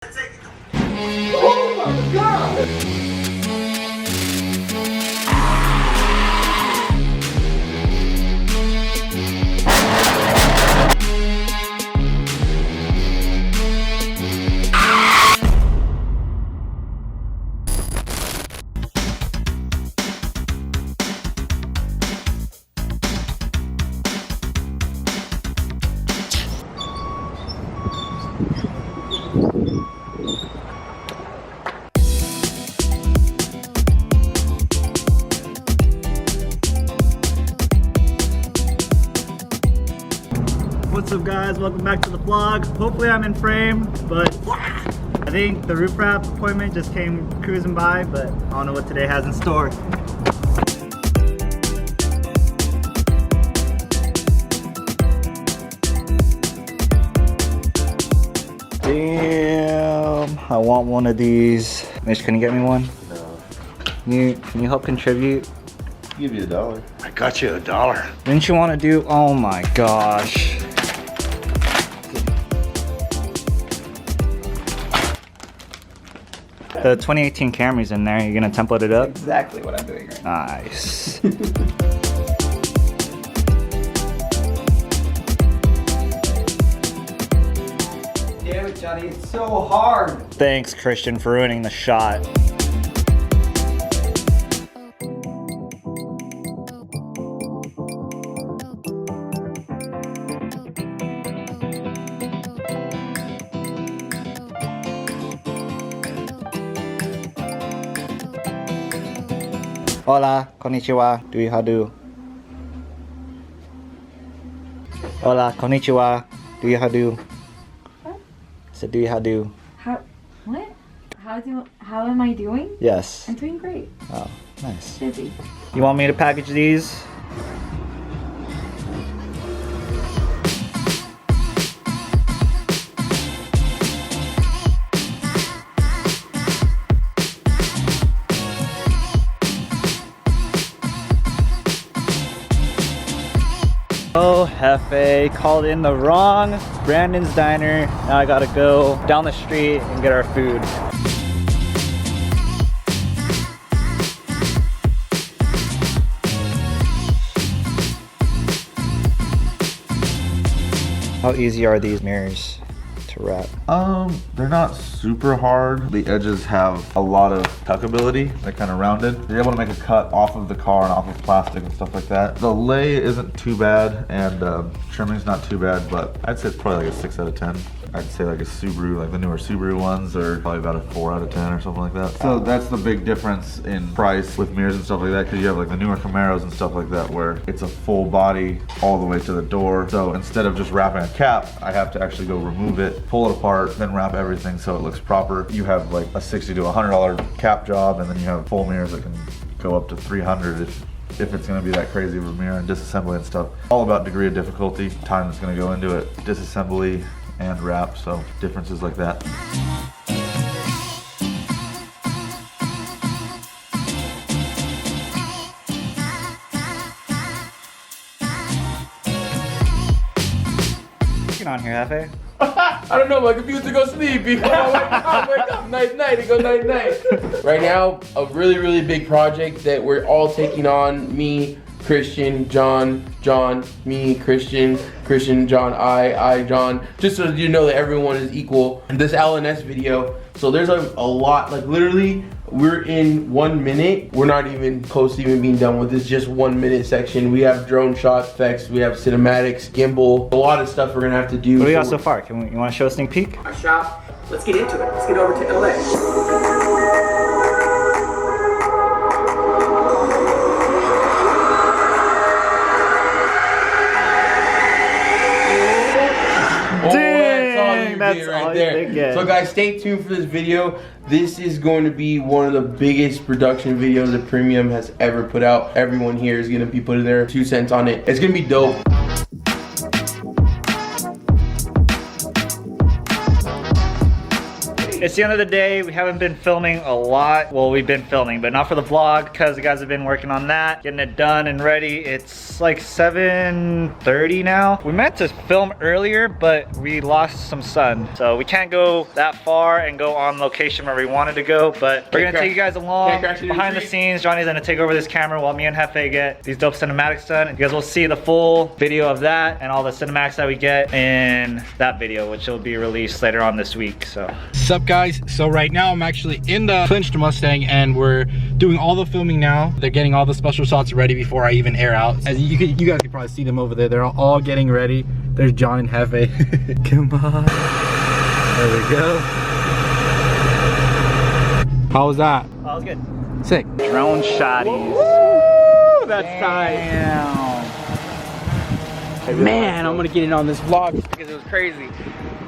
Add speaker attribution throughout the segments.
Speaker 1: Oh my God!
Speaker 2: What's up guys, welcome back to the vlog. Hopefully I'm in frame, but I think the roof wrap appointment just came cruising by, but I don't know what today has in store. Damn, I want one of these. Mitch, can you get me one?
Speaker 3: No.
Speaker 2: Can you help contribute?
Speaker 3: I'll give you $1.
Speaker 4: I got you $1.
Speaker 2: Didn't you want to do, oh my gosh. The 2018 Camry's in there. You're gonna template it up?
Speaker 1: Exactly what I'm doing right now.
Speaker 2: Nice.
Speaker 1: Damn it, Johnny, it's so hard.
Speaker 2: Thanks, Christian, for ruining the shot. Hola, konnichiwa, do you how do? Hola, konnichiwa, do you how do?
Speaker 5: What?
Speaker 2: So do you how do?
Speaker 5: What? How am I doing?
Speaker 2: Yes.
Speaker 5: I'm doing great.
Speaker 2: Oh, nice.
Speaker 5: Busy.
Speaker 2: You want me to package these? Oh, Jefe called in the wrong Brandon's Diner. Now I gotta go down the street and get our food. How easy are these mirrors to wrap?
Speaker 3: They're not super hard. The edges have a lot of tuckability. They're kind of rounded. You're able to make a cut off of the car and off of plastic and stuff like that. The lay isn't too bad, and trimming's not too bad, but I'd say it's probably like a 6 out of 10. I'd say like a Subaru, like the newer Subaru ones, are probably about a 4 out of 10 or something like that. So that's the big difference in price with mirrors and stuff like that, because you have like the newer Camaros and stuff like that where it's a full body all the way to the door. So instead of just wrapping a cap, I have to actually go remove it, pull it apart, then wrap everything so it looks proper. You have like a $60 to $100 cap job, and then you have full mirrors that can go up to $300 if it's gonna be that crazy of a mirror, and disassembly and stuff. All about degree of difficulty, time that's gonna go into it, disassembly and wrap, so differences like that.
Speaker 2: Get on here, Jefe.
Speaker 6: I don't know, my computer goes sleepy. Wake up, night, night, it goes night, night. Right now, a really, really big project that we're all taking on. Me, Christian, John, me, Christian, John, I, John. Just so you know that everyone is equal. And this LNS video, so there's a lot, like literally, we're in 1 minute. We're not even close to even being done with this just 1 minute section. We have drone shot effects, we have cinematics, gimbal, a lot of stuff we're gonna have to do.
Speaker 2: What do we got so far? You want to show a sneak peek?
Speaker 1: Our shop. Let's get into it. Let's get over to LA.
Speaker 6: Right there. So guys, stay tuned for this video. This is going to be one of the biggest production videos that Premium has ever put out. Everyone here is going to be putting their 2 cents on it. It's going to be dope.
Speaker 1: Hey,
Speaker 2: It's the end of the day. We haven't been filming a lot. Well, we've been filming, but not for the vlog because the guys have been working on that, getting it done and ready. It's like 7:30 now. We meant to film earlier, but we lost some sun. So we can't go that far and go on location where we wanted to go, but we're gonna take you guys along behind the scenes. Johnny's gonna take over this camera while me and Jefe get these dope cinematics done. You guys will see the full video of that and all the cinematics that we get in that video, which will be released later on this week. So
Speaker 4: what's up, guys? So right now I'm actually in the clinched Mustang and we're doing all the filming now. They're getting all the special shots ready before I even air out. As you guys can probably see them over there. They're all getting ready. There's John and Jefe. Come on. There we go. How was that?
Speaker 2: that was good.
Speaker 4: Sick.
Speaker 2: Drone shotties.
Speaker 6: Woo, that's tight.
Speaker 2: Damn.
Speaker 7: Man, I'm gonna get in on this vlog just because it was crazy.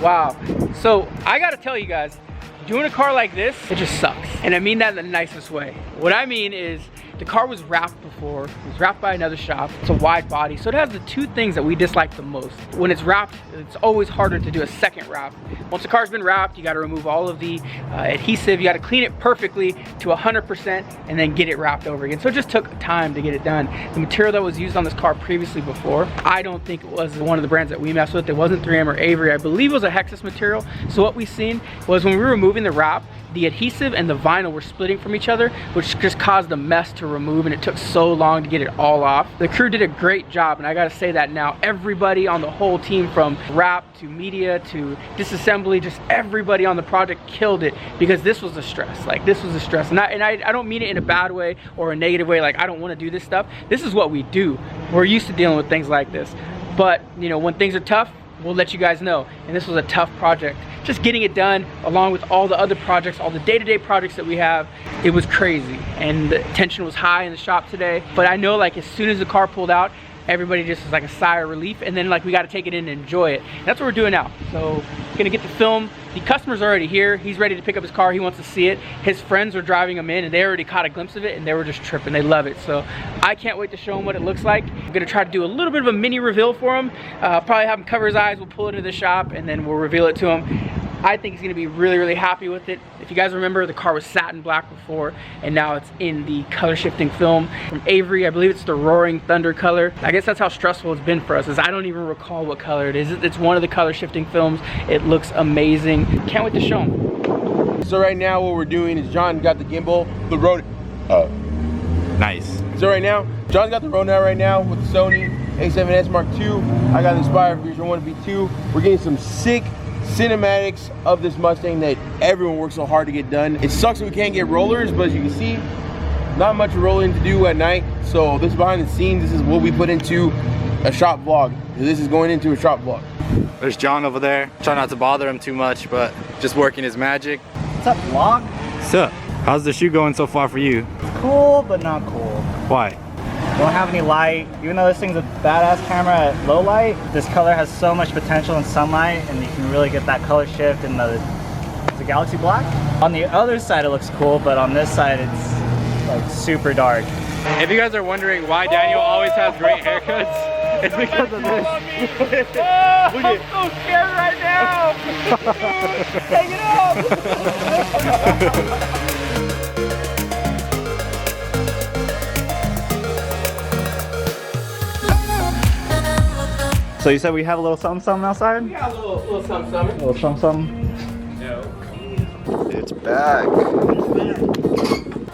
Speaker 7: Wow. So I gotta tell you guys, doing a car like this, it just sucks. And I mean that in the nicest way. What I mean is, the car was wrapped before. It was wrapped by another shop. It's a wide body, so it has the two things that we dislike the most. When it's wrapped, it's always harder to do a second wrap. Once the car's been wrapped, you gotta remove all of the adhesive. You gotta clean it perfectly to 100% and then get it wrapped over again. So it just took time to get it done. The material that was used on this car previously before, I don't think it was one of the brands that we messed with. It wasn't 3M or Avery. I believe it was a Hexus material. So what we seen was when we were removing the wrap, the adhesive and the vinyl were splitting from each other, which just caused a mess to remove, and it took so long to get it all off. The crew did a great job, and I gotta say that now. Everybody on the whole team, from wrap to media to disassembly, just everybody on the project killed it, because this was a stress. Like, this was a stress. And I don't mean it in a bad way or a negative way, like I don't wanna do this stuff. This is what we do. We're used to dealing with things like this. But, you know, when things are tough, we'll let you guys know. And this was a tough project. Just getting it done, along with all the other projects, all the day-to-day projects that we have, it was crazy. And the tension was high in the shop today. But I know, like, as soon as the car pulled out, everybody just was like a sigh of relief, and then like we got to take it in and enjoy it. And that's what we're doing now. So gonna get the film. The customer's already here. He's ready to pick up his car. He wants to see it. His friends are driving him in, and they already caught a glimpse of it, and they were just tripping. They love it. So I can't wait to show him what it looks like. I'm gonna try to do a little bit of a mini reveal for him. Probably have him cover his eyes. We'll pull it into the shop, and then we'll reveal it to him. I think he's gonna be really, really happy with it. If you guys remember, the car was satin black before, and now it's in the color shifting film from Avery. I believe it's the Roaring Thunder color. I guess that's how stressful it's been for us, is I don't even recall what color it is. It's one of the color shifting films. It looks amazing. Can't wait to show him.
Speaker 6: So right now what we're doing is John got the gimbal, the Rode.
Speaker 4: Nice.
Speaker 6: So right now, John's got the Rode right now with the Sony A7S Mark II. I got the Inspire Vision 1B2. We're getting some sick cinematics of this Mustang that everyone works so hard to get done. It sucks that we can't get rollers, but as you can see, not much rolling to do at night. So this is behind the scenes. This is what we put into a shop vlog. This is going into a shop vlog.
Speaker 4: There's John over there. Try not to bother him too much, but just working his magic.
Speaker 2: What's up, vlog?
Speaker 4: What's up? How's the shoot going so far for you?
Speaker 2: It's cool, but not cool.
Speaker 4: Why?
Speaker 2: Don't have any light. Even though this thing's a badass camera at low light, this color has so much potential in sunlight, and you can really get that color shift in the Galaxy Black. On the other side it looks cool, but on this side it's like super dark.
Speaker 7: If you guys are wondering why Daniel always has great haircuts, it's because of this. I'm so scared right now! Hang it up!
Speaker 2: So you said we have a little something outside?
Speaker 6: We got a little something.
Speaker 2: A little something.
Speaker 3: It's back.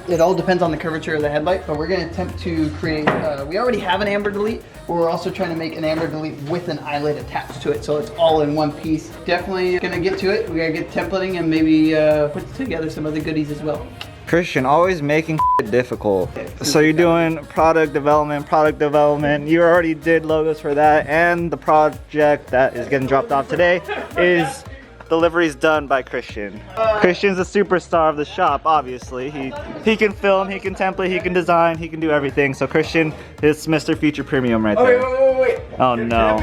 Speaker 1: It all depends on the curvature of the headlight, but we're going to attempt to create, we already have an amber delete, but we're also trying to make an amber delete with an eyelet attached to it, so it's all in one piece. Definitely going to get to it. We got to get templating and maybe put together some other goodies as well.
Speaker 2: Christian, always making difficult. So you're doing product development. You already did logos for that, and the project that is getting dropped off today is deliveries done by Christian. Christian's the superstar of the shop, obviously. He can film, he can template, he can design, he can do everything. So Christian is Mr. Feature Premium right there.
Speaker 6: Wait.
Speaker 2: Oh no.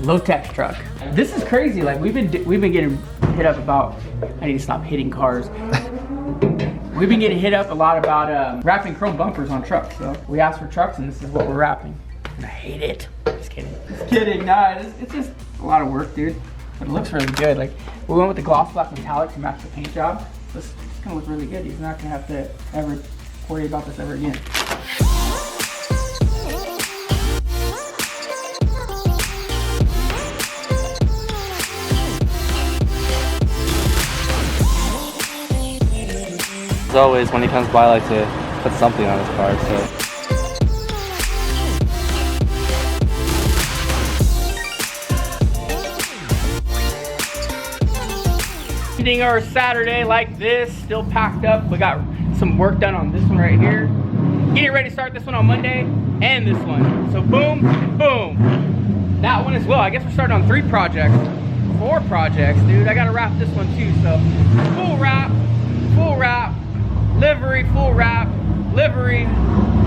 Speaker 7: low-tech truck. This is crazy. Like we've been getting hit up about. I need to stop hitting cars. We've been getting hit up a lot about wrapping chrome bumpers on trucks. So we asked for trucks, and this is what we're wrapping. And I hate it. Just kidding. Just kidding. Nah, it's just a lot of work, dude. But it looks really good. Like we went with the gloss black metallic to match the paint job. So it's gonna look really good. He's not gonna have to ever worry about this ever again.
Speaker 8: As always, when he comes by, I like to put something on his car. So.
Speaker 7: Ending our Saturday like this, still packed up. We got some work done on this one right here. Getting ready to start this one on Monday and this one. So boom, boom. That one as well. I guess we're starting on 3 projects, 4 projects, dude. I gotta wrap this one too. So full wrap, livery, full wrap, livery,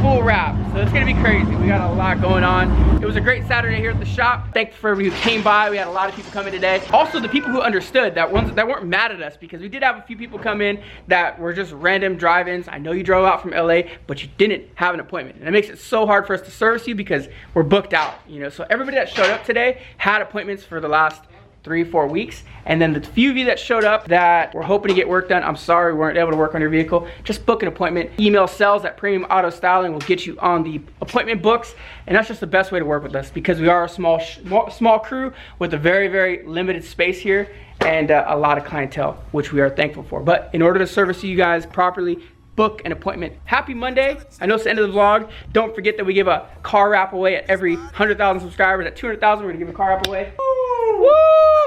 Speaker 7: full wrap. So it's gonna be crazy. We got a lot going on. It was a great Saturday here at the shop. Thanks for everybody who came by. We had a lot of people coming today. Also the people who understood, that weren't mad at us, because we did have a few people come in that were just random drive-ins. I know you drove out from LA, but you didn't have an appointment. And it makes it so hard for us to service you because we're booked out, you know. So everybody that showed up today had appointments for the last 3-4 weeks, and then the few of you that showed up that were hoping to get work done, I'm sorry we weren't able to work on your vehicle. Just book an appointment. Email sales at Premium Auto Styling will get you on the appointment books, and that's just the best way to work with us, because we are a small crew with a very, very limited space here and a lot of clientele, which we are thankful for. But in order to service you guys properly, book an appointment. Happy Monday. I know it's the end of the vlog. Don't forget that we give a car wrap away at every 100,000 subscribers. At 200,000, we're gonna give a car wrap away. Woo!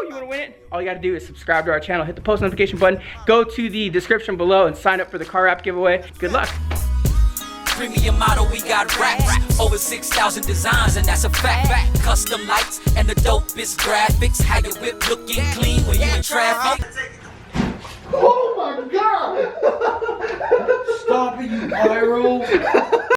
Speaker 7: You wanna win it? All you gotta do is subscribe to our channel, hit the post notification button, go to the description below and sign up for the car wrap giveaway. Good luck.
Speaker 9: Premium model, we got racks. Over 6,000 designs, and that's a fact. Custom lights and the dopest graphics. How your whip looking clean when you in traffic.
Speaker 1: Oh my god! Stop it, you pyro!